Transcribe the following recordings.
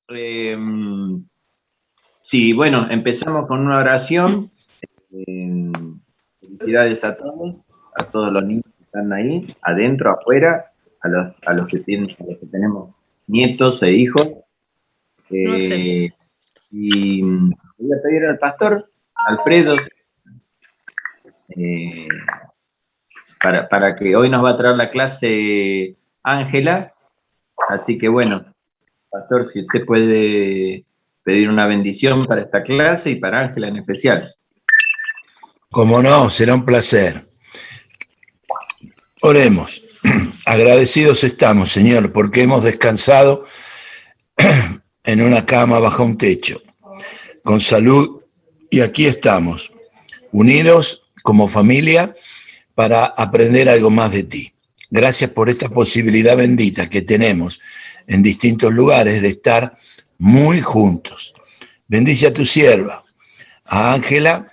Eh, sí, bueno, empezamos con una oración. Eh, Felicidades a todos los niños que están ahí, adentro, afuera, a los que tenemos nietos e hijos. No sé. Y voy a pedir al pastor Alfredo eh, para que hoy nos va a traer la clase Ángela. Así que bueno, pastor, si usted puede pedir una bendición para esta clase y para Ángela en especial. Como no, será un placer. Oremos. Agradecidos estamos, Señor, porque hemos descansado en una cama bajo un techo, con salud, y aquí estamos, unidos como familia para aprender algo más de ti. Gracias por esta posibilidad bendita que tenemos en distintos lugares de estar muy juntos. Bendice a tu sierva, a Ángela,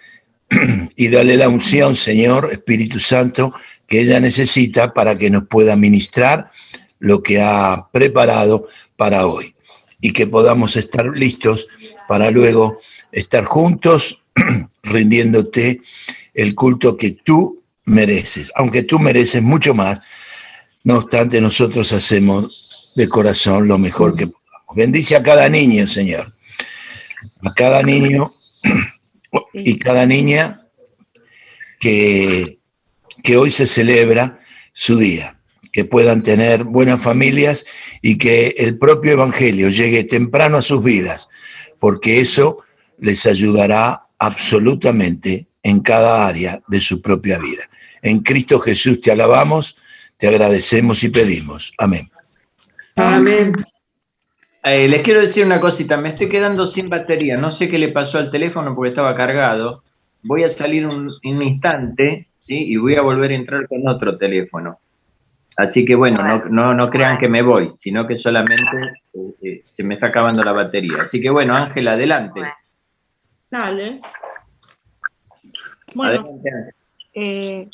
y dale la unción, Señor, Espíritu Santo, que ella necesita para que nos pueda ministrar lo que ha preparado para hoy y que podamos estar listos para luego estar juntos rindiéndote el culto que tú mereces, aunque tú mereces mucho más. No obstante, nosotros hacemos de corazón lo mejor que podamos. Bendice a cada niño, Señor, a cada niño y cada niña que, que hoy se celebra su día, que puedan tener buenas familias y que el propio Evangelio llegue temprano a sus vidas, porque eso les ayudará absolutamente en cada área de su propia vida. En Cristo Jesús te alabamos, te agradecemos y pedimos. Amén. Amén. Les quiero decir una cosita, me estoy quedando sin batería, no sé qué le pasó al teléfono porque estaba cargado. Voy a salir un instante, ¿sí? Y voy a volver a entrar con otro teléfono. Así que bueno, no crean que me voy, sino que solamente se me está acabando la batería. Así que bueno, Ángela, adelante. Dale. Bueno, Adelante.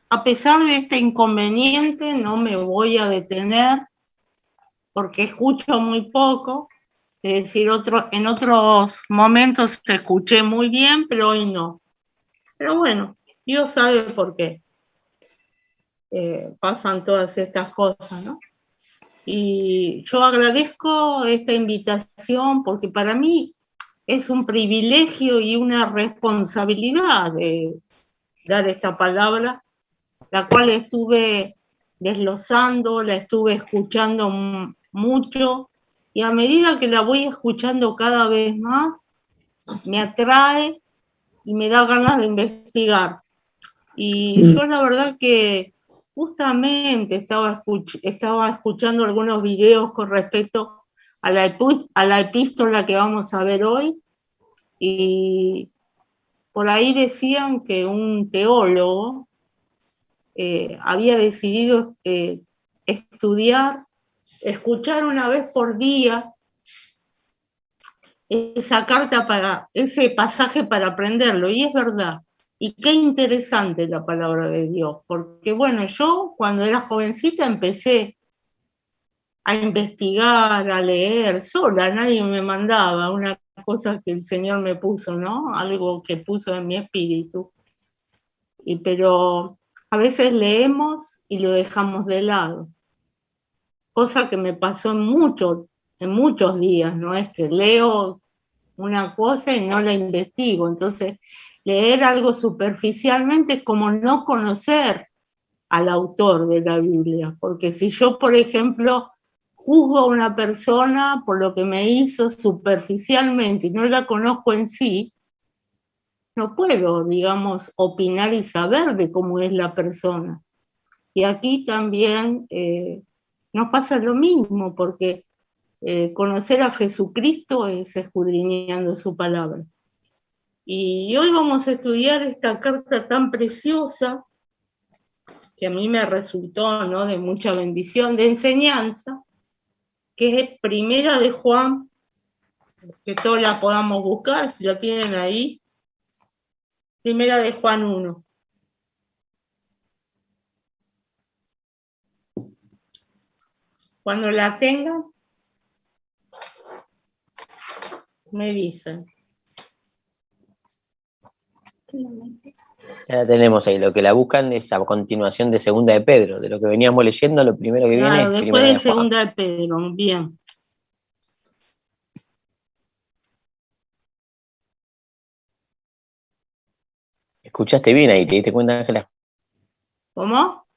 a pesar de este inconveniente, no me voy a detener porque escucho muy poco. Es decir, en otros momentos escuché muy bien, pero hoy no. Pero bueno, Dios sabe por qué pasan todas estas cosas, ¿no? Y yo agradezco esta invitación porque para mí es un privilegio y una responsabilidad de dar esta palabra, la cual estuve desglosando, la estuve escuchando mucho, y a medida que la voy escuchando cada vez más, me atrae y me da ganas de investigar. Y yo la verdad que justamente estaba escuchando algunos videos con respecto a la epístola que vamos a ver hoy, y por ahí decían que un teólogo había decidido escuchar una vez por día ese pasaje para aprenderlo, y es verdad. Y qué interesante la palabra de Dios, porque bueno, yo cuando era jovencita empecé a investigar, a leer sola, nadie me mandaba, una cosa que el Señor me puso, ¿no? Algo que puso en mi espíritu. Pero a veces leemos y lo dejamos de lado, cosa que me pasó en muchos días, no es que leo una cosa y no la investigo. Entonces, leer algo superficialmente es como no conocer al autor de la Biblia, porque si yo, por ejemplo, juzgo a una persona por lo que me hizo superficialmente y no la conozco en sí, no puedo, digamos, opinar y saber de cómo es la persona. Y aquí también nos pasa lo mismo, porque conocer a Jesucristo es escudriñando su palabra. Y hoy vamos a estudiar esta carta tan preciosa, que a mí me resultó, ¿no?, de mucha bendición, de enseñanza, que es Primera de Juan, que todos la podamos buscar, si la tienen ahí. Primera de Juan 1. Cuando la tengan, Me dicen. Ya la tenemos ahí. Lo que la buscan es a continuación de Segunda de Pedro. De lo que veníamos leyendo, lo primero que viene Claro, es después Primera de de Juan. Segunda de Pedro, bien. ¿Escuchaste bien ahí? ¿Te diste cuenta, Ángela? ¿Cómo?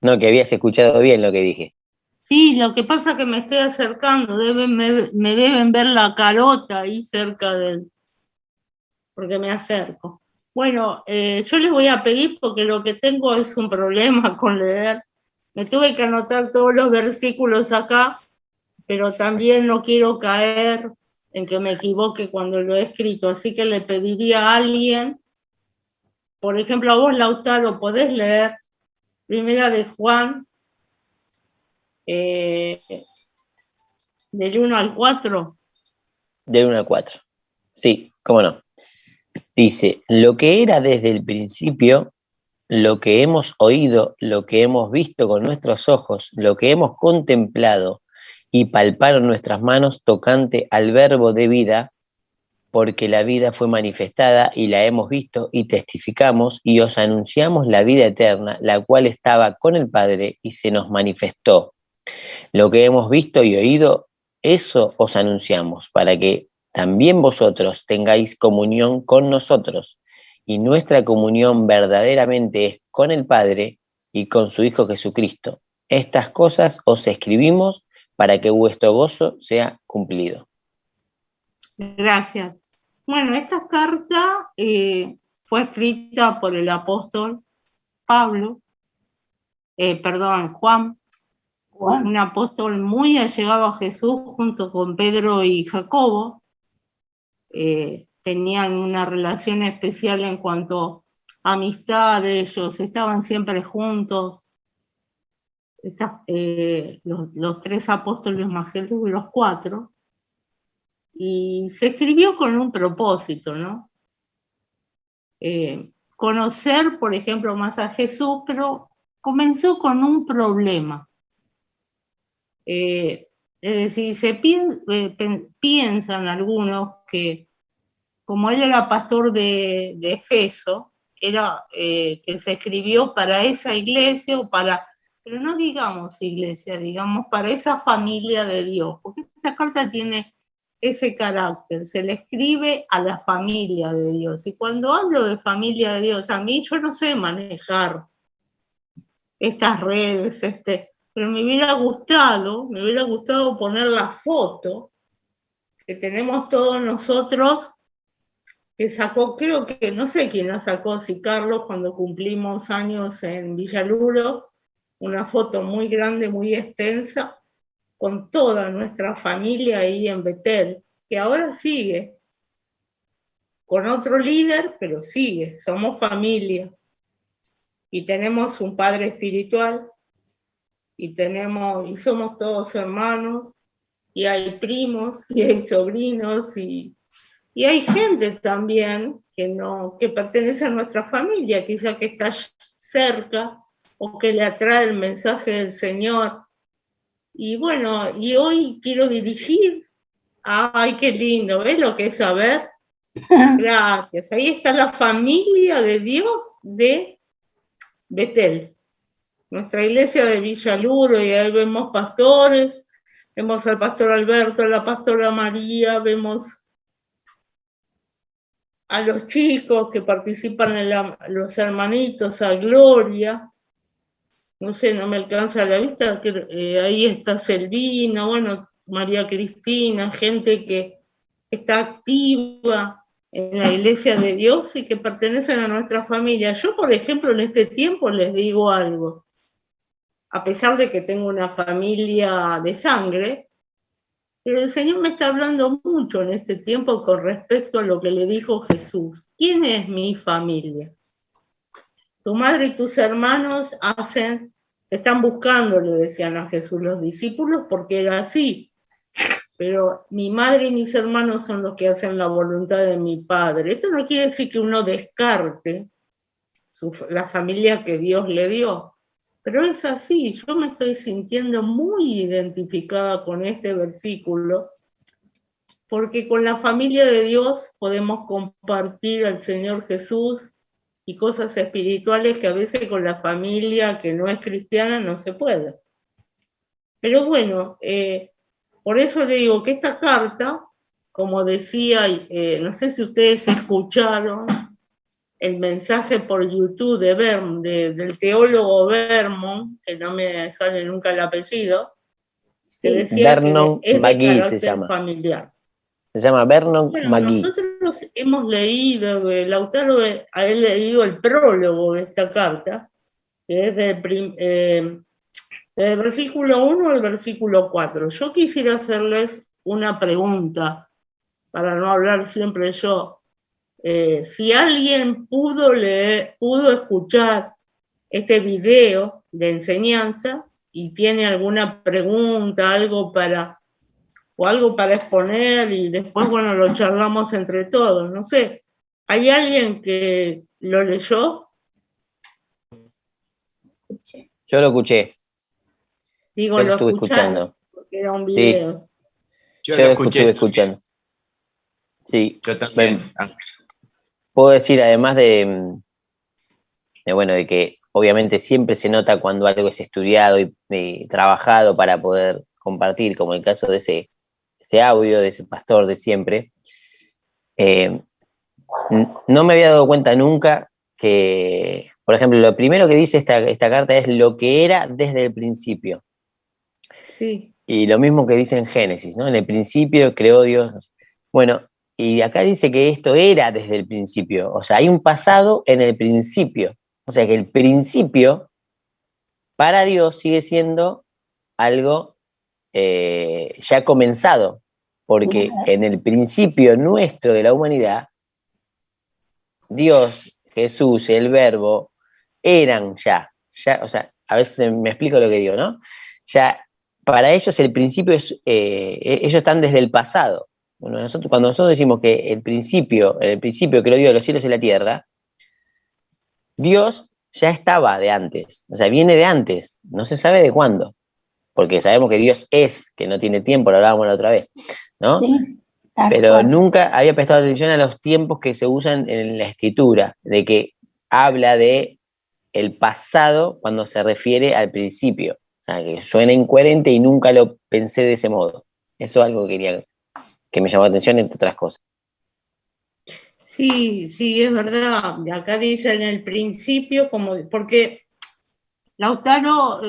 No, que habías escuchado bien lo que dije. Sí, lo que pasa es que me estoy acercando, me deben ver la carota ahí cerca del, porque me acerco. Bueno, yo les voy a pedir porque lo que tengo es un problema con leer. Me tuve que anotar todos los versículos acá, pero también no quiero caer en que me equivoque cuando lo he escrito, así que le pediría a alguien, por ejemplo a vos, Lautaro, podés leer Primera de Juan, del 1 al 4. Del 1 al 4. Sí, cómo no. Dice, lo que era desde el principio, lo que hemos oído, lo que hemos visto con nuestros ojos, lo que hemos contemplado y palparon nuestras manos tocante al verbo de vida, porque la vida fue manifestada y la hemos visto y testificamos y os anunciamos la vida eterna, la cual estaba con el Padre y se nos manifestó. Lo que hemos visto y oído, eso os anunciamos, para que también vosotros tengáis comunión con nosotros. Y nuestra comunión verdaderamente es con el Padre y con su Hijo Jesucristo. Estas cosas os escribimos para que vuestro gozo sea cumplido. Gracias. Bueno, esta carta fue escrita por el apóstol Juan, un apóstol muy allegado a Jesús junto con Pedro y Jacobo. Tenían una relación especial en cuanto a amistad de ellos, estaban siempre juntos. Los tres apóstoles más Jesús, los cuatro. Y se escribió con un propósito, ¿no? Conocer, por ejemplo, más a Jesús, pero comenzó con un problema. Es decir, piensan algunos que como él era pastor de Efeso, era que se escribió para esa iglesia, pero no digamos iglesia, digamos para esa familia de Dios, porque esta carta tiene ese carácter, se le escribe a la familia de Dios. Y cuando hablo de familia de Dios, a mí yo no sé manejar estas redes, pero me hubiera gustado poner la foto que tenemos todos nosotros, que sacó, creo que, no sé quién la sacó, si Carlos, cuando cumplimos años en Villaluro, una foto muy grande, muy extensa, con toda nuestra familia ahí en Betel, que ahora sigue, con otro líder, pero sigue, somos familia. Y tenemos un padre espiritual, y somos todos hermanos, y hay primos, y hay sobrinos, y hay gente también que pertenece a nuestra familia, quizá que está cerca, o que le atrae el mensaje del Señor. Y bueno, y hoy quiero dirigir. ¡Ay, qué lindo! ¿Ves lo que es saber? Gracias. Ahí está la familia de Dios de Betel, nuestra iglesia de Villaluro, y ahí vemos pastores, vemos al pastor Alberto, a la pastora María, vemos a los chicos que participan los hermanitos, a Gloria, no sé, no me alcanza la vista, ahí está Selvina, bueno, María Cristina, gente que está activa en la iglesia de Dios y que pertenecen a nuestra familia. Yo, por ejemplo, en este tiempo les digo algo, a pesar de que tengo una familia de sangre, pero el Señor me está hablando mucho en este tiempo con respecto a lo que le dijo Jesús. ¿Quién es mi familia? Tu madre y tus hermanos están buscando, le decían a Jesús los discípulos, porque era así. Pero mi madre y mis hermanos son los que hacen la voluntad de mi Padre. Esto no quiere decir que uno descarte la familia que Dios le dio. Pero es así, yo me estoy sintiendo muy identificada con este versículo, porque con la familia de Dios podemos compartir al Señor Jesús y cosas espirituales que a veces con la familia que no es cristiana no se puede. Pero bueno, por eso le digo que esta carta, como decía, no sé si ustedes escucharon el mensaje por YouTube del teólogo Vermont, que no me sale nunca el apellido, que decía Vernon que es de McGee se carácter llama. familiar. Se llama Vernon Bueno, McGee. nosotros hemos leído, Lautaro ha leído el prólogo de esta carta, que es del versículo 1 al versículo 4. Yo quisiera hacerles una pregunta, para no hablar siempre yo. Si alguien pudo escuchar este video de enseñanza y tiene alguna pregunta, algo para exponer, y después, bueno, lo charlamos entre todos, no sé. ¿Hay alguien que lo leyó? Yo lo escuché. Digo, Yo lo lo estuve escucharon, escuchando. porque era un Sí, video. Yo yo lo lo escuché estuve también. escuchando. Sí. Yo también. Puedo decir, además bueno, de que obviamente siempre se nota cuando algo es estudiado y trabajado para poder compartir, como el caso de ese audio de ese pastor de siempre. No me había dado cuenta nunca que, por ejemplo, lo primero que dice esta carta es lo que era desde el principio. Sí. Y lo mismo que dice en Génesis, ¿no? En el principio creó Dios. Bueno, y acá dice que esto era desde el principio. O sea, hay un pasado en el principio. O sea, que el principio para Dios sigue siendo algo ya comenzado. Porque en el principio nuestro de la humanidad, Dios, Jesús, el Verbo, eran ya, o sea, a veces me explico lo que digo, ¿no? Ya, para ellos el principio es, ellos están desde el pasado. Bueno, cuando nosotros decimos que el principio creó Dios los cielos y la tierra, Dios ya estaba de antes, o sea, viene de antes, no se sabe de cuándo, porque sabemos que Dios es, que no tiene tiempo, lo hablábamos la otra vez, ¿no? Sí, pero nunca había prestado atención a los tiempos que se usan en la escritura, de que habla de el pasado cuando se refiere al principio. O sea, que suena incoherente y nunca lo pensé de ese modo. Eso es algo que me llamó la atención, entre otras cosas. Sí, sí, es verdad. Acá dice en el principio, porque Lautaro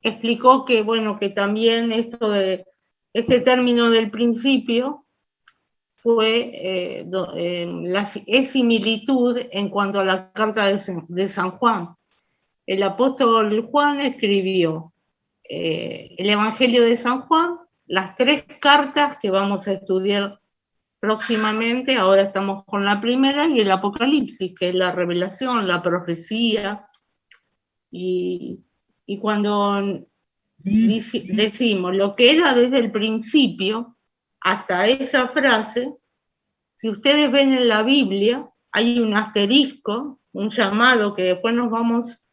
explicó que, bueno, que también este término del principio es similitud en cuanto a la carta de San Juan. El apóstol Juan escribió el Evangelio de San Juan, las 3 cartas que vamos a estudiar próximamente. Ahora estamos con la primera, y el Apocalipsis, que es la revelación, la profecía. Y cuando decimos lo que era desde el principio, hasta esa frase, si ustedes ven en la Biblia, hay un asterisco, un llamado, que después nos vamos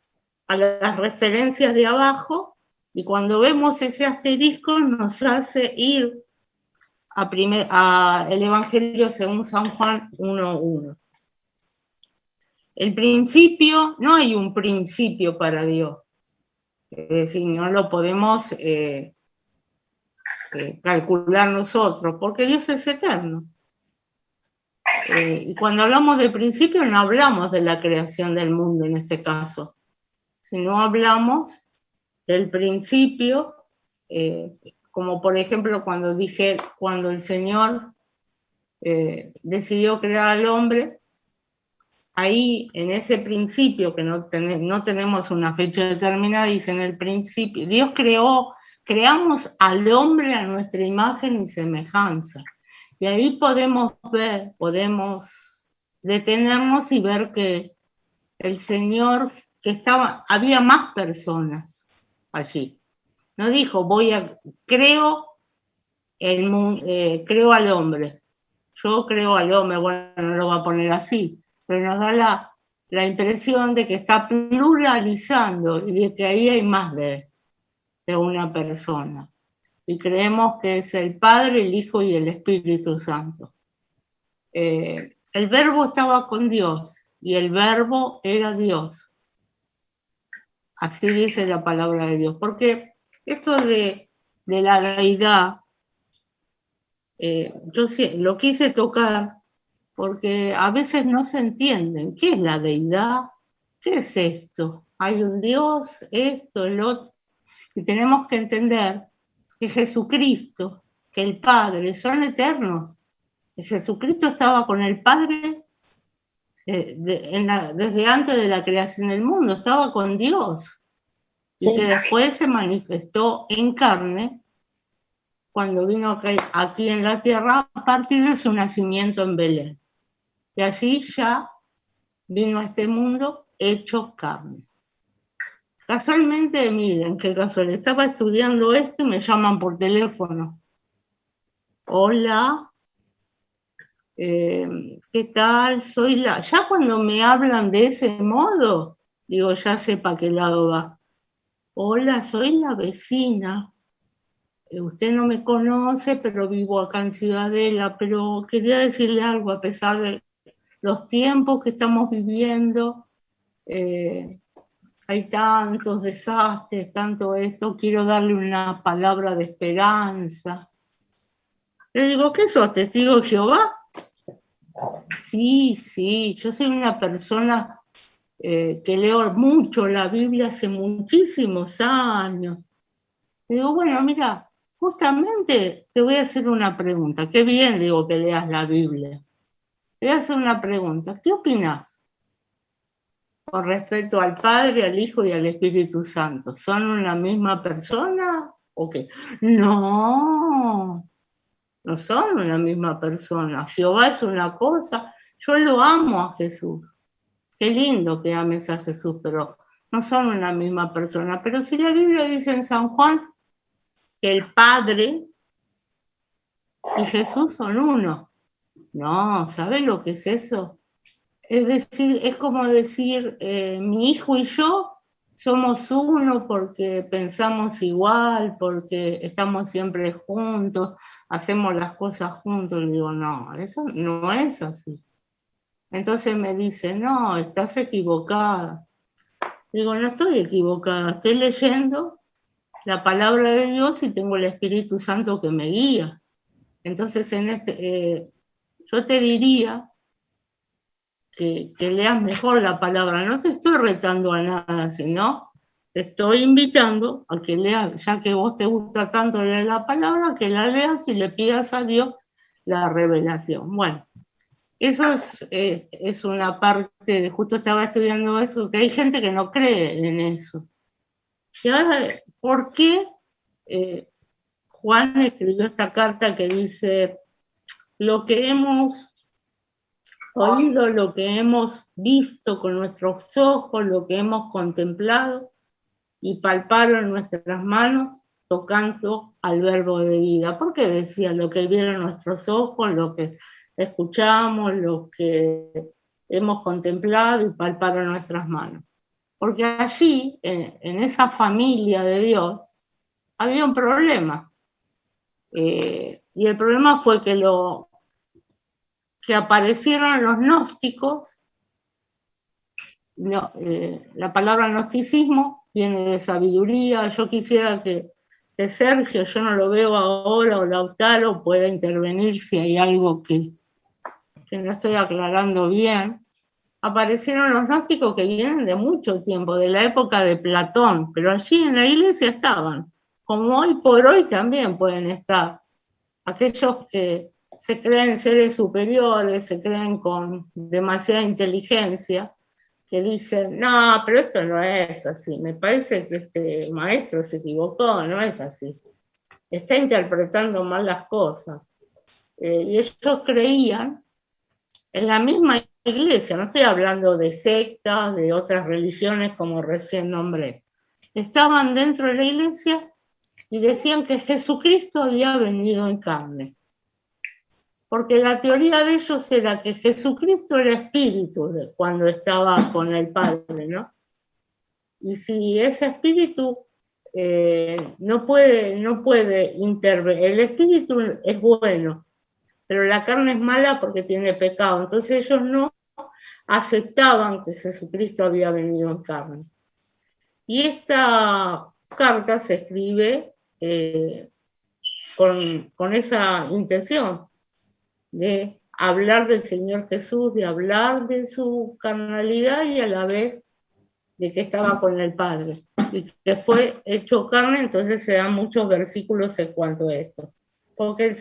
a las referencias de abajo, y cuando vemos ese asterisco nos hace ir a el Evangelio según San Juan 1:1. El principio, no hay un principio para Dios. Es decir, no lo podemos calcular nosotros, porque Dios es eterno. Y cuando hablamos de principio, no hablamos de la creación del mundo en este caso, sino hablamos del principio, como por ejemplo cuando el Señor decidió crear al hombre. Ahí, en ese principio, que no tenemos una fecha determinada, dice en el principio, Dios creamos al hombre a nuestra imagen y semejanza. Y ahí podemos detenernos y ver que el Señor, había más personas allí. No dijo, creo al hombre. Yo creo al hombre, bueno, no lo va a poner así, pero nos da la impresión de que está pluralizando y de que ahí hay más de una persona. y creemos que es el Padre, el Hijo y el Espíritu Santo. El Verbo estaba con Dios y el Verbo era Dios. Así dice la palabra de Dios. Porque esto de la deidad, yo lo quise tocar porque a veces no se entienden. ¿Qué es la deidad? ¿Qué es esto? Hay un Dios, esto, el otro. Y tenemos que entender que Jesucristo, que el Padre, son eternos. Que Jesucristo estaba con el Padre desde antes de la creación del mundo, estaba con Dios. Sí. Y que después se manifestó en carne cuando vino aquí en la tierra a partir de su nacimiento en Belén. Y así ya vino a este mundo hecho carne. Casualmente, miren, qué casual, estaba estudiando esto y me llaman por teléfono. Hola, ¿qué tal? Soy la... Ya cuando me hablan de ese modo, digo, ya sé para qué lado va. Hola, soy la vecina. Usted no me conoce, pero vivo acá en Ciudadela, pero quería decirle algo a pesar de los tiempos que estamos viviendo. Hay tantos desastres, tanto esto, quiero darle una palabra de esperanza. Le digo, ¿qué sos, testigo de Jehová? Sí, yo soy una persona que leo mucho la Biblia hace muchísimos años. Le digo, bueno, mira, justamente te voy a hacer una pregunta. Qué bien, digo, que leas la Biblia. Te voy a hacer una pregunta. ¿Qué opinas con respecto al Padre, al Hijo y al Espíritu Santo? ¿Son una misma persona o qué? No son una misma persona. Jehová es una cosa. Yo lo amo a Jesús. Qué lindo que ames a Jesús, pero no son una misma persona. Pero si la Biblia dice en San Juan que el Padre y Jesús son uno. No, ¿sabes lo que es eso? Es decir, es como decir, mi hijo y yo somos uno porque pensamos igual, porque estamos siempre juntos, hacemos las cosas juntos. Le digo, no, eso no es así. Entonces me dice, no, estás equivocada. Digo, no estoy equivocada, estoy leyendo la palabra de Dios y tengo el Espíritu Santo que me guía. Entonces, yo te diría que leas mejor la palabra. No te estoy retando a nada, sino te estoy invitando a que leas, ya que vos te gusta tanto leer la palabra, que la leas y le pidas a Dios la revelación. Bueno, eso es una parte, justo estaba estudiando eso, que hay gente que no cree en eso. Y ahora, ¿por qué Juan escribió esta carta que dice, lo que hemos oído, lo que hemos visto con nuestros ojos, lo que hemos contemplado y palpado en nuestras manos, tocando al verbo de vida? ¿Por qué decía lo que vieron nuestros ojos, lo que escuchamos, lo que hemos contemplado y palpado en nuestras manos? Porque allí, en esa familia de Dios, había un problema. Y el problema fue que aparecieron los gnósticos. La palabra gnosticismo viene de sabiduría. Yo quisiera que Sergio, yo no lo veo ahora, o Lautaro pueda intervenir si hay algo que no estoy aclarando bien. Aparecieron los gnósticos que vienen de mucho tiempo, de la época de Platón, pero allí en la iglesia estaban, como hoy por hoy también pueden estar. Aquellos que se creen seres superiores, se creen con demasiada inteligencia, que dicen, no, pero esto no es así, me parece que este maestro se equivocó, no es así, está interpretando mal las cosas. Y ellos creían en la misma iglesia, no estoy hablando de sectas, de otras religiones como recién nombré, estaban dentro de la iglesia y decían que Jesucristo había venido en carne. Porque la teoría de ellos era que Jesucristo era espíritu cuando estaba con el Padre, ¿no? Y si ese espíritu no puede intervenir. El espíritu es bueno, pero la carne es mala porque tiene pecado. Entonces ellos no aceptaban que Jesucristo había venido en carne. Y esta carta se escribe con esa intención de hablar del Señor Jesús, de hablar de su carnalidad y a la vez de que estaba con el Padre y que fue hecho carne. Entonces se dan muchos versículos en cuanto a esto. Porque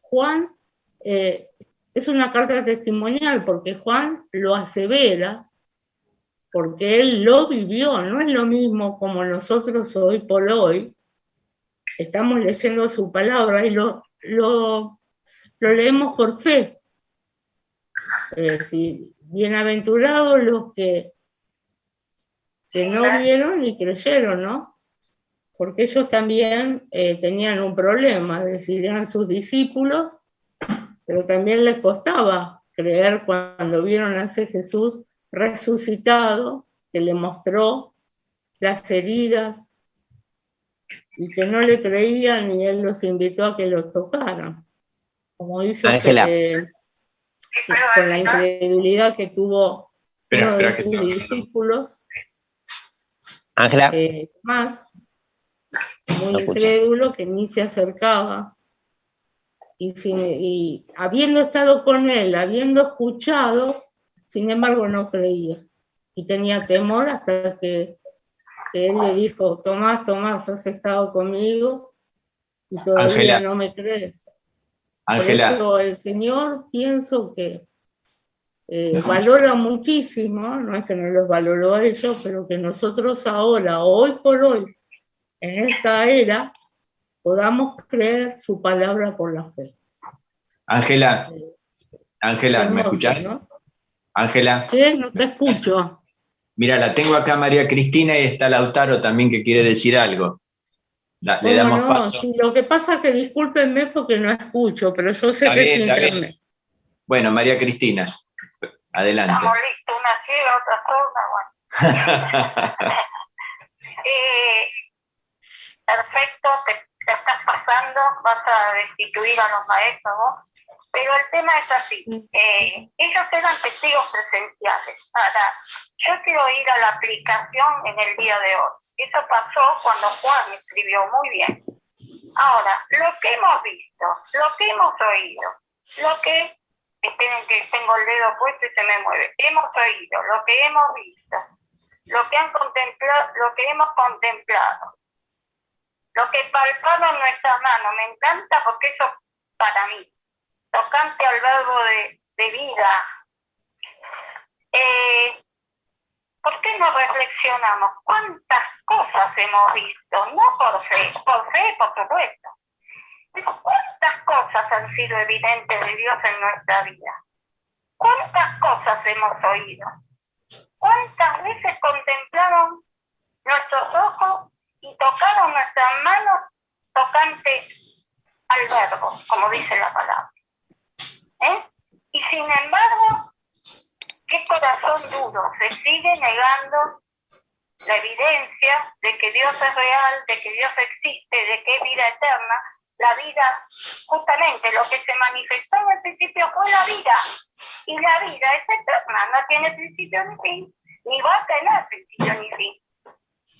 Juan es una carta testimonial, porque Juan lo asevera, porque él lo vivió. No es lo mismo como nosotros hoy por hoy estamos leyendo su palabra y lo leemos por fe. Es decir, bienaventurados los que no vieron ni creyeron, ¿no? Porque ellos también tenían un problema, es decir, eran sus discípulos, pero también les costaba creer cuando vieron a ese Jesús resucitado, que le mostró las heridas y que no le creían, y él los invitó a que los tocaran, como hizo con la incredulidad que tuvo uno de sus discípulos, Ángela, más muy incrédulo, que ni se acercaba, y habiendo estado con él, habiendo escuchado, sin embargo no creía, y tenía temor hasta que él le dijo: Tomás, Tomás, has estado conmigo y todavía Ángela, no me crees. Ángela. Por eso el Señor, pienso que valora muchísimo, no es que no los valoró a ellos, pero que nosotros ahora, hoy por hoy, en esta era, podamos creer su palabra por la fe. Ángela, ¿me escuchás? ¿No? Ángela. Sí, no te escucho. Mira, la tengo acá María Cristina y está Lautaro también que quiere decir algo. Le damos paso. Sí, lo que pasa es que discúlpenme porque no escucho, pero yo sé que es internet. Bien. Bueno, María Cristina, adelante. Estamos listos, una ciega, otra sorda, bueno. Perfecto, te estás pasando, vas a destituir a los maestros vos, pero el tema es así, ellos eran testigos presenciales. Ahora, yo quiero ir a la aplicación en el día de hoy. Eso pasó cuando Juan escribió muy bien. Ahora, lo que hemos visto, lo que hemos oído, lo que, esperen que tengo el dedo puesto y se me mueve, hemos oído, lo que hemos visto, lo que han contemplado, lo que hemos contemplado, lo que palpado en nuestras manos, me encanta porque eso para mí, tocante al verbo de vida. ¿Por qué no reflexionamos? ¿Cuántas cosas hemos visto? No por fe, por supuesto. Pero ¿cuántas cosas han sido evidentes de Dios en nuestra vida? ¿Cuántas cosas hemos oído? ¿Cuántas veces contemplaron nuestros ojos y tocaron nuestras manos tocantes al verbo, como dice la palabra? Y sin embargo, qué corazón duro, se sigue negando la evidencia de que Dios es real, de que Dios existe, de que es vida eterna. La vida, justamente lo que se manifestó en el principio fue la vida, y la vida es eterna, no tiene principio ni fin, ni va a tener principio ni fin.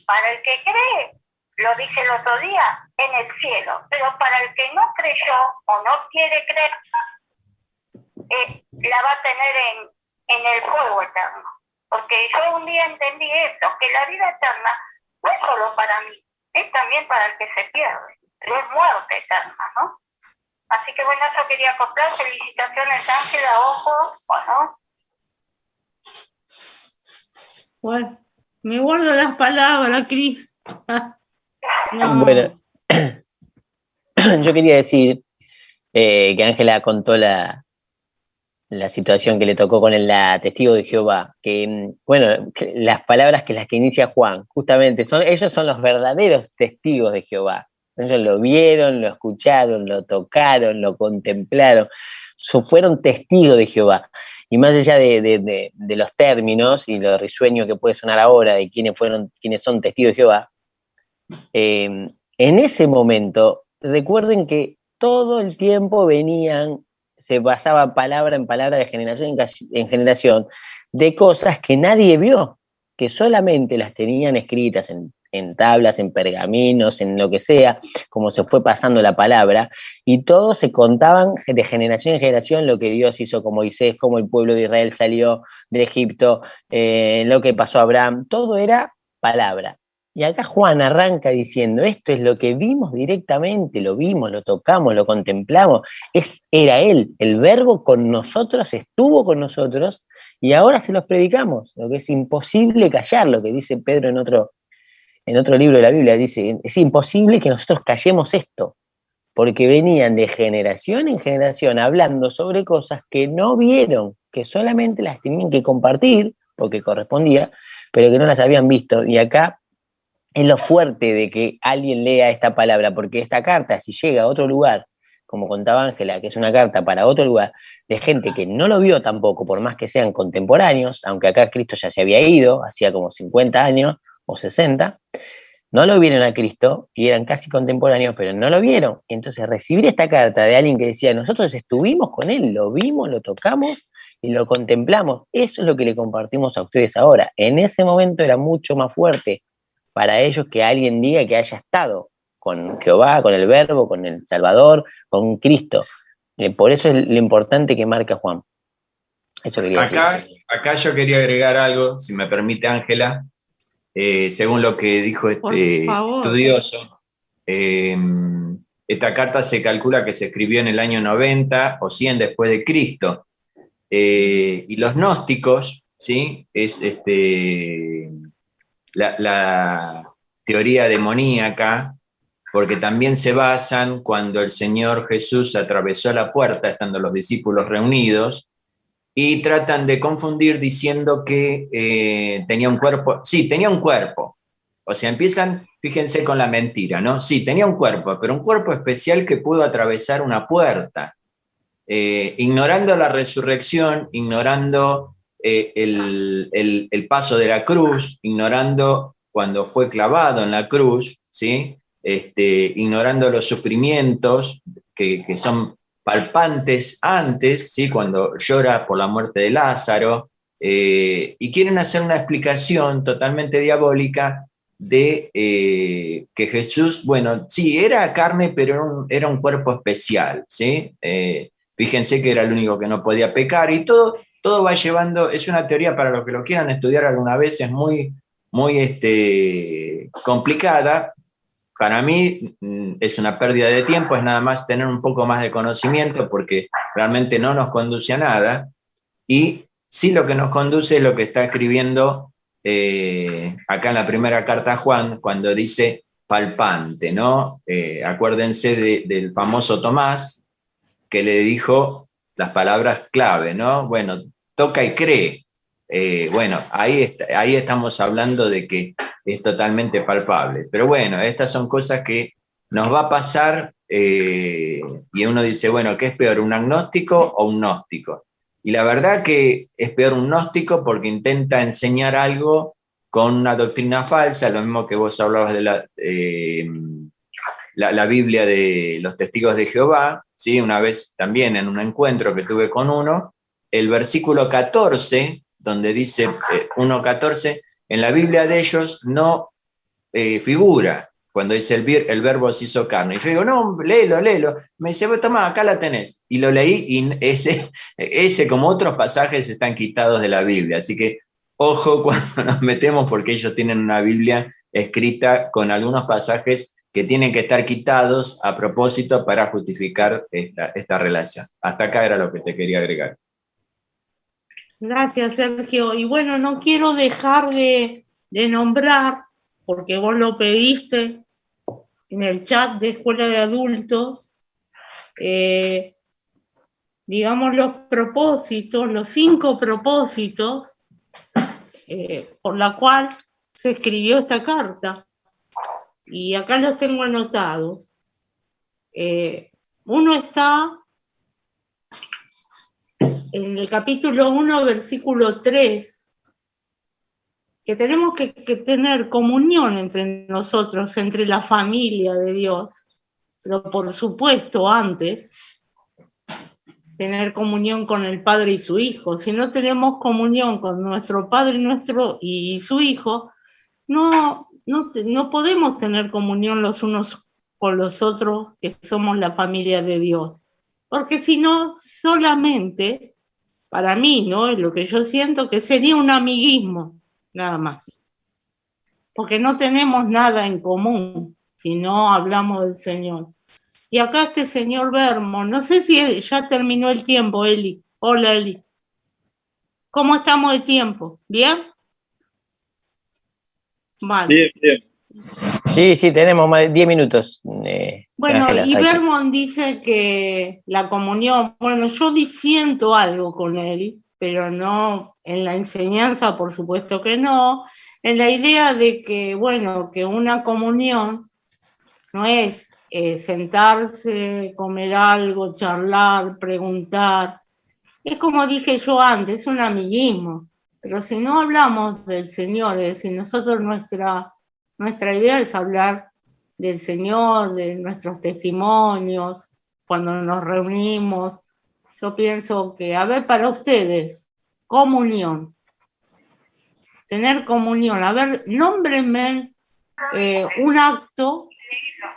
Para el que cree, lo dije el otro día, en el cielo, pero para el que no creyó o no quiere creer, la va a tener en el fuego eterno. Porque yo un día entendí esto, que la vida eterna no es solo para mí, es también para el que se pierde, pero es muerte eterna, ¿no? Así que bueno, eso quería acoplar. Felicitaciones, Ángela, ojo, bueno. Bueno, me guardo las palabras, Cris. No. Bueno, yo quería decir que Ángela contó la situación que le tocó con el testigo de Jehová, que, bueno, las palabras que inicia Juan, justamente, ellos son los verdaderos testigos de Jehová. Ellos lo vieron, lo escucharon, lo tocaron, lo contemplaron, fueron testigos de Jehová. Y más allá de los términos y lo risueño que puede sonar ahora de quiénes son testigos de Jehová, En ese momento, recuerden que todo el tiempo se pasaba palabra en palabra de generación en generación de cosas que nadie vio, que solamente las tenían escritas en tablas, en pergaminos, en lo que sea, como se fue pasando la palabra, y todos se contaban de generación en generación lo que Dios hizo con Moisés, cómo el pueblo de Israel salió de Egipto, lo que pasó a Abraham, todo era palabra. Y acá Juan arranca diciendo, esto es lo que vimos directamente, lo vimos, lo tocamos, lo contemplamos, era Él, el Verbo con nosotros, estuvo con nosotros, y ahora se los predicamos, lo que es imposible callar, lo que dice Pedro en otro libro de la Biblia, dice, es imposible que nosotros callemos esto, porque venían de generación en generación hablando sobre cosas que no vieron, que solamente las tenían que compartir, porque correspondía, pero que no las habían visto, y acá es lo fuerte de que alguien lea esta palabra, porque esta carta, si llega a otro lugar, como contaba Ángela, que es una carta para otro lugar, de gente que no lo vio tampoco, por más que sean contemporáneos, aunque acá Cristo ya se había ido, hacía como 50 años o 60, no lo vieron a Cristo y eran casi contemporáneos, pero no lo vieron. Y entonces recibir esta carta de alguien que decía, nosotros estuvimos con él, lo vimos, lo tocamos y lo contemplamos, eso es lo que le compartimos a ustedes ahora. En ese momento era mucho más fuerte para ellos que alguien diga que haya estado con Jehová, con el Verbo, con el Salvador, con Cristo. Por eso es lo importante que marca Juan. Eso quería decir. Acá yo quería agregar algo, si me permite, Ángela. Según lo que dijo este estudioso, esta carta se calcula que se escribió en el año 90 o 100 después de Cristo. Y los gnósticos, ¿sí? Es la teoría demoníaca, porque también se basan cuando el Señor Jesús atravesó la puerta, estando los discípulos reunidos, y tratan de confundir diciendo que tenía un cuerpo. Sí, tenía un cuerpo. O sea, empiezan, fíjense con la mentira, ¿no? Sí, tenía un cuerpo, pero un cuerpo especial que pudo atravesar una puerta. Ignorando la resurrección, ignorando el paso de la cruz, ignorando cuando fue clavado en la cruz, ¿sí? Ignorando los sufrimientos que son palpantes antes, ¿sí? Cuando llora por la muerte de Lázaro, y quieren hacer una explicación totalmente diabólica de que Jesús, bueno, sí, era carne, pero era un cuerpo especial, ¿sí? Fíjense que era el único que no podía pecar, y todo va llevando, es una teoría para los que lo quieran estudiar alguna vez, es muy, muy complicada. Para mí es una pérdida de tiempo, es nada más tener un poco más de conocimiento, porque realmente no nos conduce a nada, y sí lo que nos conduce es lo que está escribiendo acá en la primera carta a Juan, cuando dice palpante, ¿no? Acuérdense del famoso Tomás, que le dijo las palabras clave, ¿no? Bueno, toca y cree. Bueno, ahí estamos hablando de que es totalmente palpable. Pero bueno, estas son cosas que nos va a pasar y uno dice, bueno, ¿qué es peor, un agnóstico o un gnóstico? Y la verdad que es peor un gnóstico porque intenta enseñar algo con una doctrina falsa, lo mismo que vos hablabas de la Biblia de los testigos de Jehová, ¿sí? Una vez también en un encuentro que tuve con uno, el versículo 14, donde dice 1.14, en la Biblia de ellos no figura cuando dice el verbo se hizo carne. Y yo digo, no, léelo. Me dice, toma, acá la tenés. Y lo leí y ese como otros pasajes están quitados de la Biblia. Así que ojo cuando nos metemos, porque ellos tienen una Biblia escrita con algunos pasajes que tienen que estar quitados a propósito para justificar esta relación. Hasta acá era lo que te quería agregar. Gracias, Sergio. Y bueno, no quiero dejar de nombrar, porque vos lo pediste en el chat de Escuela de Adultos, digamos los propósitos, los 5 propósitos por la cual se escribió esta carta. Y acá los tengo anotados. Uno está en el capítulo 1, versículo 3, que tenemos que tener comunión entre nosotros, entre la familia de Dios, pero por supuesto antes tener comunión con el Padre y su Hijo. Si no tenemos comunión con nuestro Padre y su Hijo, no podemos tener comunión los unos con los otros, que somos la familia de Dios. Porque si no, solamente, para mí, ¿no? Es lo que yo siento, que sería un amiguismo, nada más. Porque no tenemos nada en común si no hablamos del Señor. Y acá este señor Bermo, no sé si ya terminó el tiempo, Eli. Hola, Eli. ¿Cómo estamos de tiempo? ¿Bien? Vale. Bien, bien. Sí, tenemos más de 10 minutos. Bueno, Ángela, y hay que- Bermond dice que la comunión, bueno, yo siento algo con él, pero no en la enseñanza, por supuesto que no, en la idea de que, bueno, que una comunión no es sentarse, comer algo, charlar, preguntar. Es como dije yo antes, es un amiguismo. Pero si no hablamos del Señor, es decir, nosotros nuestra idea es hablar del Señor, de nuestros testimonios, cuando nos reunimos. Yo pienso que, a ver, para ustedes, comunión. Tener comunión. A ver, nómbrenme un acto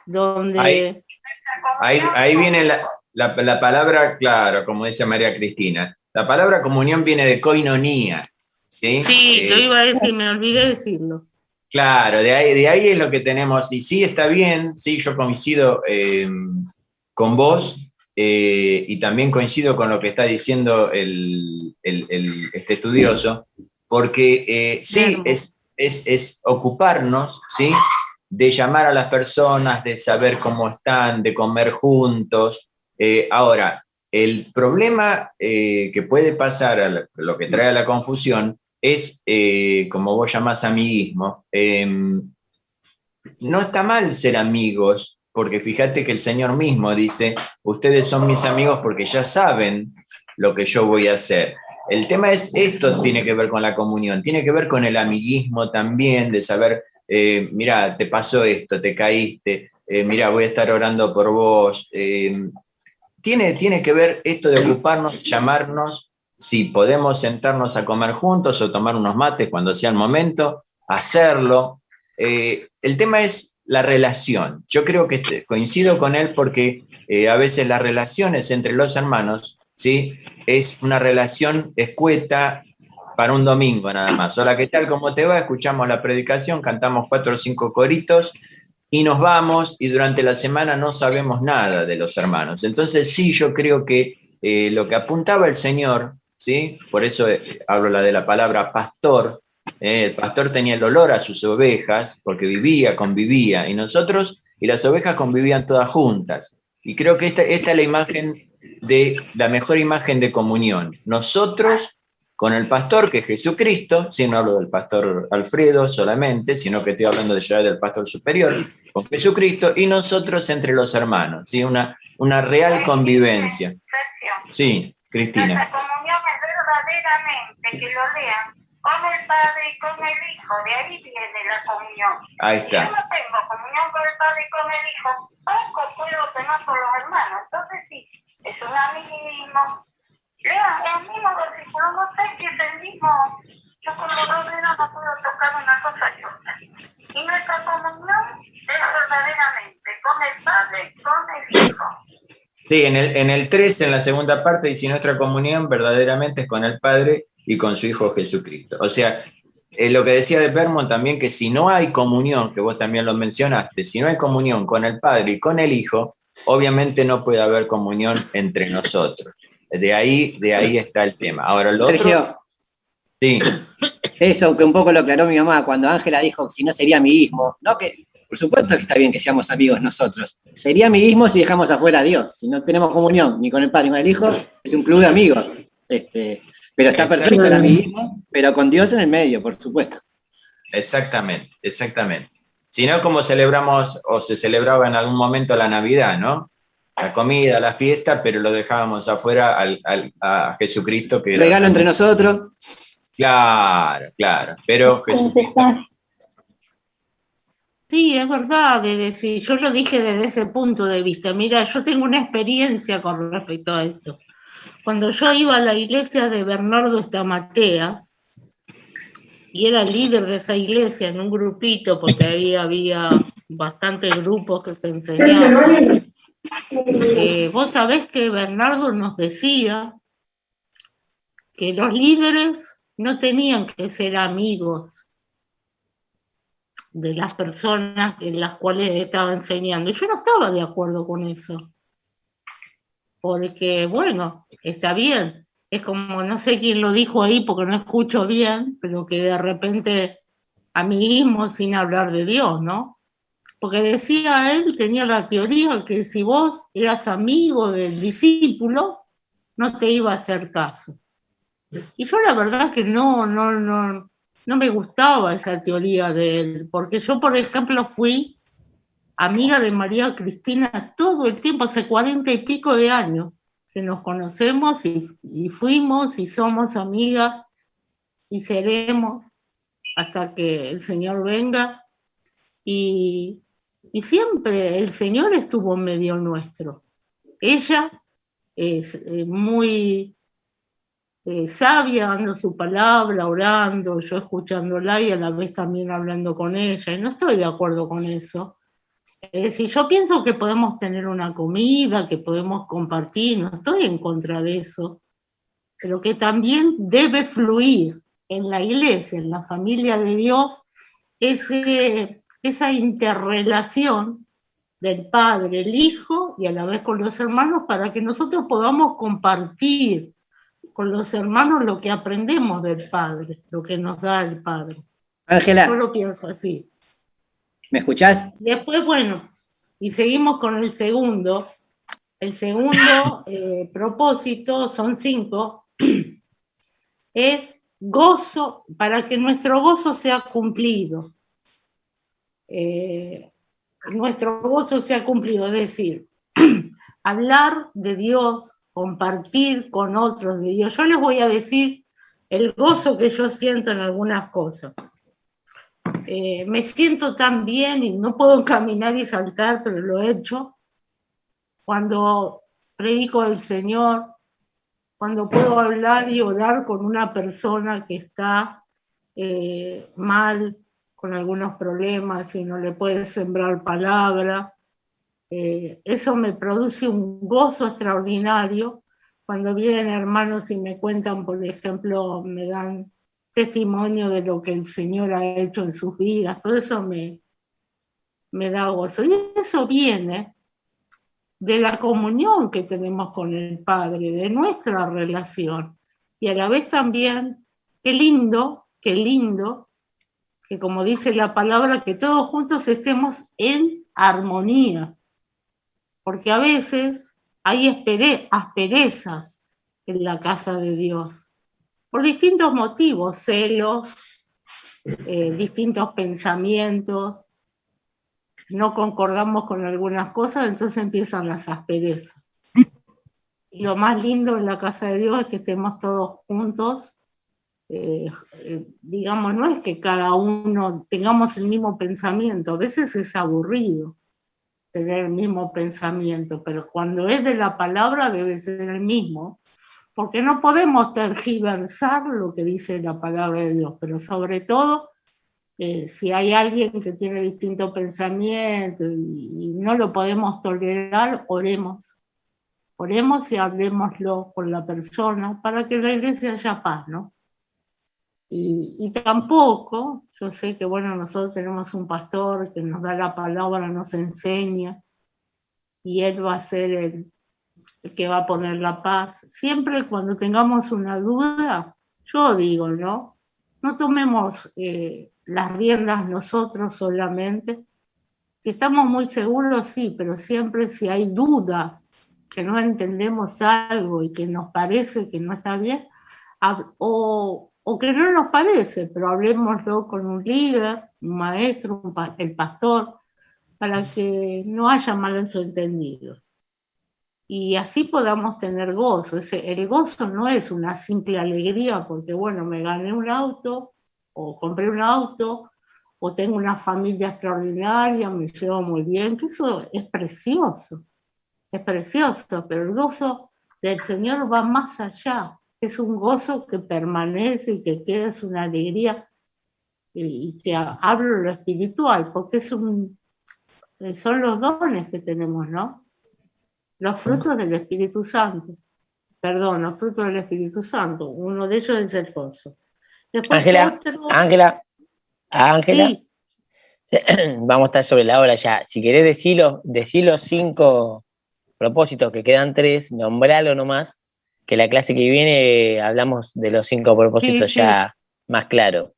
donde... Ahí viene la palabra, claro, como dice María Cristina. La palabra comunión viene de koinonía. Sí, lo iba a decir, me olvidé decirlo. Claro, de ahí es lo que tenemos. Y sí, está bien, sí, yo coincido con vos y también coincido con lo que está diciendo este estudioso, porque sí, es ocuparnos, ¿sí?, de llamar a las personas, de saber cómo están, de comer juntos. Ahora, el problema que puede pasar, lo que trae a la confusión, es, como vos llamás amiguismo, no está mal ser amigos, porque fíjate que el Señor mismo dice, ustedes son mis amigos porque ya saben lo que yo voy a hacer. El tema es, esto tiene que ver con la comunión, tiene que ver con el amiguismo también, de saber, mira, te pasó esto, te caíste, mira, voy a estar orando por vos. Tiene que ver esto de ocuparnos, llamarnos, si podemos sentarnos a comer juntos o tomar unos mates cuando sea el momento, hacerlo. El tema es la relación. Yo creo que coincido con él porque a veces las relaciones entre los hermanos, ¿sí?, es una relación escueta para un domingo nada más. Hola, ¿qué tal? ¿Cómo te va? Escuchamos la predicación, cantamos 4 o 5 coritos y nos vamos, y durante la semana no sabemos nada de los hermanos. Entonces sí, yo creo que lo que apuntaba el Señor, ¿sí?, por eso hablo de la palabra pastor, el pastor tenía el olor a sus ovejas, porque convivía, y las ovejas convivían todas juntas. Y creo que esta es la imagen la mejor imagen de comunión. Nosotros con el pastor, que es Jesucristo, si no hablo del pastor Alfredo solamente, sino que estoy hablando del pastor superior, con Jesucristo, y nosotros entre los hermanos, ¿sí?, una real convivencia. Sí, Cristina. Nuestra comunión es verdaderamente, que lo lean, con el Padre y con el Hijo, de ahí viene la comunión. Ahí está. Si yo no tengo comunión con el Padre y con el Hijo, poco puedo tener con los hermanos. Entonces sí, es un amiguismo. Lean el mismo versículo, no sé si es el mismo. Yo con los dos dedos no puedo tocar una cosa y otra. Y nuestra comunión es verdaderamente con el Padre, con el Hijo. Sí, en el 3, en la segunda parte, dice, nuestra comunión verdaderamente es con el Padre y con su Hijo Jesucristo. O sea, lo que decía de Bermond también, que si no hay comunión, que vos también lo mencionaste, si no hay comunión con el Padre y con el Hijo, obviamente no puede haber comunión entre nosotros. De ahí está el tema. Ahora, lo Sergio, otro... Sí. Eso que un poco lo aclaró mi mamá cuando Ángela dijo si no sería amiguismo. No, que por supuesto que está bien que seamos amigos nosotros. Sería amiguismo si dejamos afuera a Dios. Si no tenemos comunión ni con el Padre ni con el Hijo, es un club de amigos. Pero está perfecto el amiguismo, pero con Dios en el medio, por supuesto. Exactamente. Si no, como celebramos o se celebraba en algún momento la Navidad, ¿no? La comida, la fiesta, pero lo dejábamos afuera a Jesucristo. Que regalo entre nosotros. Claro, claro. Pero Jesucristo. Sí, es verdad, de decir, yo lo dije desde ese punto de vista. Mira, yo tengo una experiencia con respecto a esto. Cuando yo iba a la iglesia de Bernardo Estamateas, y era líder de esa iglesia en un grupito, porque ahí había bastantes grupos que se enseñaban, vos sabés que Bernardo nos decía que los líderes no tenían que ser amigos de las personas en las cuales estaba enseñando. Y yo no estaba de acuerdo con eso. Porque, bueno, está bien. Es como, no sé quién lo dijo ahí porque no escucho bien, pero que de repente amiguismo sin hablar de Dios, ¿no? Porque decía él, tenía la teoría que si vos eras amigo del discípulo, no te iba a hacer caso. Y yo la verdad que no me gustaba esa teoría de él, porque yo, por ejemplo, fui amiga de María Cristina todo el tiempo, hace 40 y pico de años que nos conocemos y fuimos y somos amigas y seremos hasta que el Señor venga. Y siempre el Señor estuvo en medio nuestro. Ella es muy sabia, dando su palabra, orando, yo escuchándola y a la vez también hablando con ella, y no estoy de acuerdo con eso. Si yo pienso que podemos tener una comida, que podemos compartir, no estoy en contra de eso, pero que también debe fluir en la iglesia, en la familia de Dios, esa interrelación del Padre, el Hijo y a la vez con los hermanos, para que nosotros podamos compartir con los hermanos lo que aprendemos del Padre, lo que nos da el Padre. Ángela. Yo lo pienso así. ¿Me escuchás? Después, bueno, y seguimos con el segundo. El segundo propósito, son 5, es gozo, para que nuestro gozo sea cumplido. Nuestro gozo sea cumplido, es decir, hablar de Dios, compartir con otros de Dios. Yo les voy a decir el gozo que yo siento en algunas cosas. Me siento tan bien y no puedo caminar y saltar, pero lo he hecho. Cuando predico del Señor, cuando puedo hablar y orar con una persona que está mal, con algunos problemas y no le puede sembrar palabra, eso me produce un gozo extraordinario. Cuando vienen hermanos y me cuentan, por ejemplo, me dan testimonio de lo que el Señor ha hecho en sus vidas, todo eso me da gozo. Y eso viene de la comunión que tenemos con el Padre, de nuestra relación. Y a la vez también, qué lindo, que como dice la palabra, que todos juntos estemos en armonía. Porque a veces hay asperezas en la casa de Dios, por distintos motivos, celos, distintos pensamientos, no concordamos con algunas cosas, entonces empiezan las asperezas. Y lo más lindo en la casa de Dios es que estemos todos juntos, digamos, no es que cada uno tengamos el mismo pensamiento, a veces es aburrido tener el mismo pensamiento, pero cuando es de la palabra debe ser el mismo, porque no podemos tergiversar lo que dice la palabra de Dios, pero sobre todo si hay alguien que tiene distinto pensamiento y no lo podemos tolerar, oremos y hablemoslo con la persona para que en la iglesia haya paz, ¿no? Y tampoco, yo sé que, bueno, nosotros tenemos un pastor que nos da la palabra, nos enseña, y él va a ser el que va a poner la paz. Siempre cuando tengamos una duda, yo digo, ¿no? No tomemos las riendas nosotros solamente, que estamos muy seguros, sí, pero siempre si hay dudas, que no entendemos algo y que nos parece que no está bien, o que no nos parece, pero hablemoslo con un líder, un maestro, el pastor, para que no haya malos entendidos. y así podamos tener gozo. El gozo no es una simple alegría porque, bueno, me gané un auto, o compré un auto, o tengo una familia extraordinaria, me llevo muy bien, que eso es precioso, pero el gozo del Señor va más allá, es un gozo que permanece y que queda, es una alegría, y te hablo de lo espiritual, porque son los dones que tenemos, ¿no? Los frutos del Espíritu Santo. Perdón, los frutos del Espíritu Santo. Uno de ellos es el gozo. Después Ángela, sí. vamos a estar sobre la hora ya. Si querés decir los 5 propósitos, que quedan 3, nombralo nomás, que la clase que viene hablamos de los 5 propósitos Sí. ya más claro.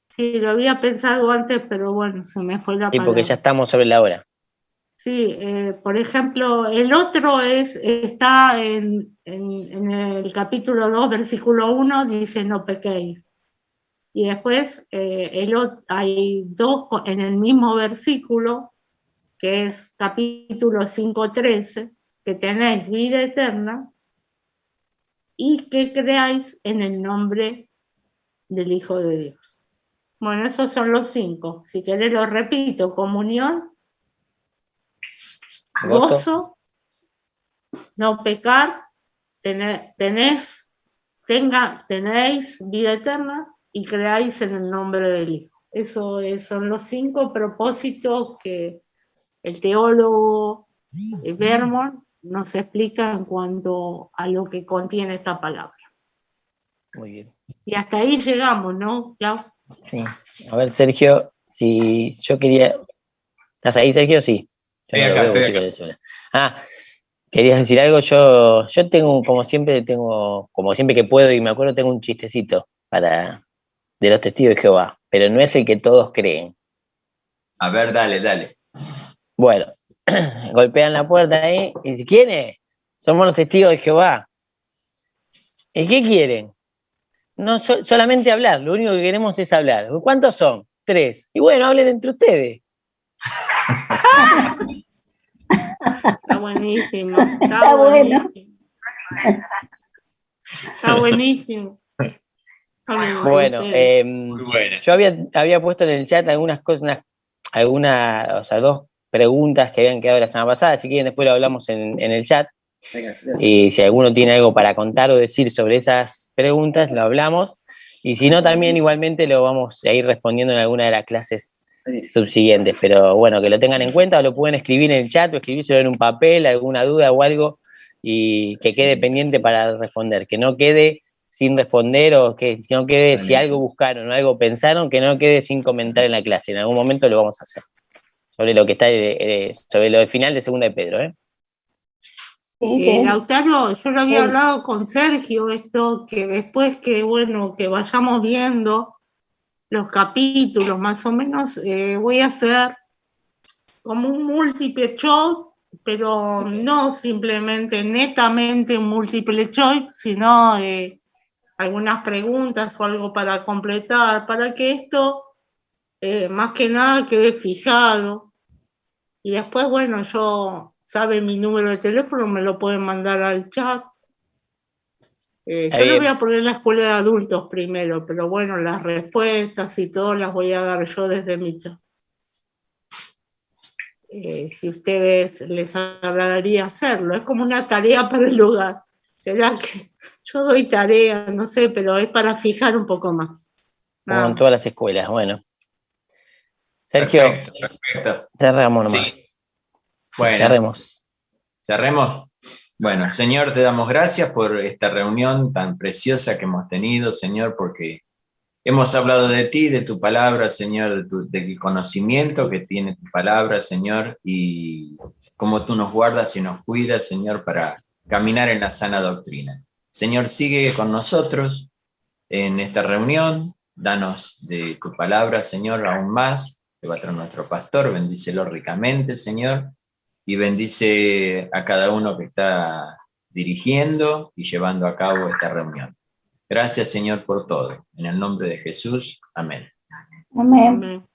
Sí, lo había pensado antes, pero bueno, se me fue la palabra. Porque ya estamos sobre la hora. Sí, por ejemplo, el otro está en el capítulo 2, versículo 1, dice no pequéis. Y después hay 2 en el mismo versículo, que es capítulo 5:13, que tenéis vida eterna y que creáis en el nombre del Hijo de Dios. Bueno, esos son los 5. Si querés los repito: comunión, gozo, no pecar, tenéis vida eterna y creáis en el nombre del Hijo. Esos son los 5 propósitos que el teólogo Vermont nos explica en cuanto a lo que contiene esta palabra. Muy bien. Y hasta ahí llegamos, ¿no, Clau? Sí. A ver, Sergio, si yo quería... ¿Estás ahí, Sergio? Sí. Estoy acá. ¿Querías decir algo? Yo tengo, como siempre que puedo y me acuerdo, tengo un chistecito de los testigos de Jehová, pero no es el que todos creen. A ver, dale. Bueno, golpean la puerta ahí y dicen, ¿quién es? Somos los testigos de Jehová. ¿Y qué quieren? No, solamente hablar, lo único que queremos es hablar. ¿Cuántos son? 3. Y bueno, hablen entre ustedes. Está buenísimo. Está bueno. Está buenísimo. Bueno, yo había puesto en el chat algunas cosas, o sea, 2 preguntas que habían quedado la semana pasada. Si quieren, después lo hablamos en el chat. Y si alguno tiene algo para contar o decir sobre esas preguntas, lo hablamos. Y si no, también igualmente lo vamos a ir respondiendo en alguna de las clases subsiguientes. Pero bueno, que lo tengan en cuenta, o lo pueden escribir en el chat o escribírselo en un papel, alguna duda o algo, y que quede pendiente para responder. Que no quede sin responder, o que no quede, si algo buscaron o algo pensaron, que no quede sin comentar en la clase. En algún momento lo vamos a hacer. Sobre lo que está, sobre lo del final de Segunda de Pedro, Lautaro, yo lo había hablado con Sergio, esto, que después que vayamos viendo los capítulos, más o menos, voy a hacer como un multiple choice, pero no simplemente, netamente un multiple choice, sino algunas preguntas o algo para completar, para que esto, más que nada, quede fijado. Y después, bueno, sabe mi número de teléfono, me lo pueden mandar al chat. Yo lo voy a poner en la escuela de adultos primero, pero bueno, las respuestas y todo las voy a dar yo desde mi chat. Si ustedes les agradaría hacerlo, es como una tarea para el lugar. ¿Será que yo doy tarea? No sé, pero es para fijar un poco más. Como en todas las escuelas, bueno. Sergio, perfecto. Cerramos nomás. Sí. Bueno, cerremos. Bueno, Señor, te damos gracias por esta reunión tan preciosa que hemos tenido, Señor, porque hemos hablado de ti, de tu palabra, Señor, del conocimiento que tiene tu palabra, Señor, y cómo tú nos guardas y nos cuidas, Señor, para caminar en la sana doctrina. Señor, sigue con nosotros en esta reunión, danos de tu palabra, Señor, aún más. Te va a traer nuestro pastor, bendícelo ricamente, Señor, y bendice a cada uno que está dirigiendo y llevando a cabo esta reunión. Gracias, Señor, por todo. En el nombre de Jesús, amén. Amén.